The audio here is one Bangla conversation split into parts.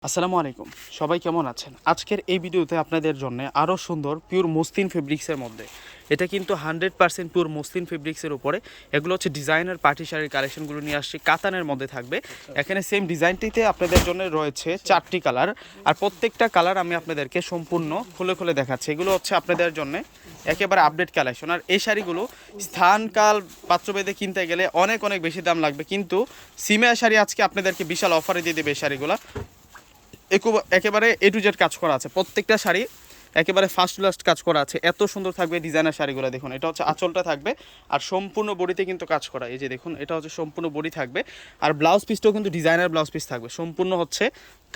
আসসালামু আলাইকুম, সবাই কেমন আছেন? আজকের এই ভিডিওতে আপনাদের জন্য আরও সুন্দর পিওর মসলিন ফেব্রিক্সের মধ্যে, এটা কিন্তু 100% পিওর মসলিন ফেব্রিক্সের উপরে, এগুলো হচ্ছে ডিজাইনার পার্টি শাড়ির কালেকশনগুলো নিয়ে আসছি, কাতানের মধ্যে থাকবে। এখানে সেম ডিজাইনটিতে আপনাদের জন্য রয়েছে 4টি কালার, আর প্রত্যেকটা কালার আমি আপনাদেরকে সম্পূর্ণ খুলে খুলে দেখাচ্ছি। এগুলো হচ্ছে আপনাদের জন্য একেবারে আপডেট কালেকশন। আর এই শাড়িগুলো স্থানকাল পাত্রভেদে কিনতে গেলে অনেক অনেক বেশি দাম লাগবে, কিন্তু সিমিয়া শাড়ি আজকে আপনাদেরকে বিশাল অফারে দিয়ে দেবে এই শাড়িগুলো। একেবারে এ টু জেড কাজ করা আছে, প্রত্যেকটা শাড়ি একেবারে ফার্স্ট লাস্ট কাজ করা আছে, এত সুন্দর থাকবে ডিজাইনার শাড়িগুলো। দেখুন, এটা হচ্ছে আঁচলটা থাকবে, আর সম্পূর্ণ বডিতে কিন্তু কাজ করা। এই যে দেখুন, এটা হচ্ছে সম্পূর্ণ বডি থাকবে, আর ব্লাউজ পিসটাও কিন্তু ডিজাইনার ব্লাউজ পিস থাকবে, সম্পূর্ণ হচ্ছে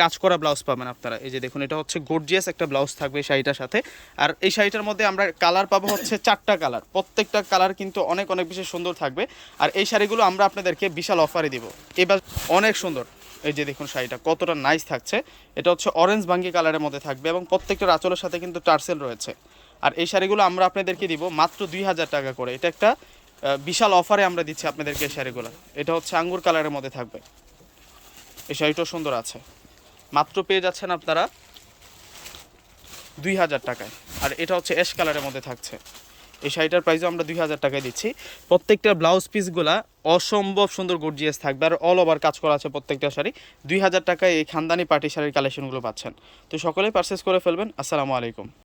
কাজ করা ব্লাউজ পাবেন আপনারা। এই যে দেখুন, এটা হচ্ছে গর্জিয়াস একটা ব্লাউজ থাকবে এই শাড়িটার সাথে। আর এই শাড়িটার মধ্যে আমরা কালার পাবো হচ্ছে 4টা কালার, প্রত্যেকটা কালার কিন্তু অনেক অনেক বেশি সুন্দর থাকবে। আর এই শাড়িগুলো আমরা আপনাদেরকে বিশাল অফারে দিব এবার, অনেক সুন্দর। এই যে দেখুন শাড়িটা কতটা নাইস থাকছে, এটা হচ্ছে অরেঞ্জ বাঙ্গি কালারের মধ্যে থাকবে, এবং প্রত্যেকটা আঁচলের সাথে কিন্তু টার্সেল রয়েছে। আর এই শাড়িগুলো আমরা আপনাদেরকে দিব মাত্র 2000 টাকা করে। এটা একটা বিশাল অফারে আমরা দিচ্ছি আপনাদেরকে এই শাড়িগুলো। এটা হচ্ছে আঙ্গুর কালারের মধ্যে থাকবে, এই শাড়িটাও সুন্দর আছে, মাত্র পেয়ে যাচ্ছেন আপনারা 2000 টাকায়। আর এটা হচ্ছে অ্যাশ কালারের মধ্যে থাকছে, এই শাড়িটার প্রাইসও আমরা 2000 টাকায় দিচ্ছি। প্রত্যেকটা ব্লাউজ পিসগুলা অসম্ভব সুন্দর গর্জিয়াস থাকবে, আর অল ওভার কাজ করা আছে প্রত্যেকটা শাড়ি। 2000 টাকায় এই খানদানি পার্টি শাড়ির কালেকশনগুলো পাচ্ছেন। তো সকলেই পারচেস করে ফেলবেন। আসসালামু আলাইকুম।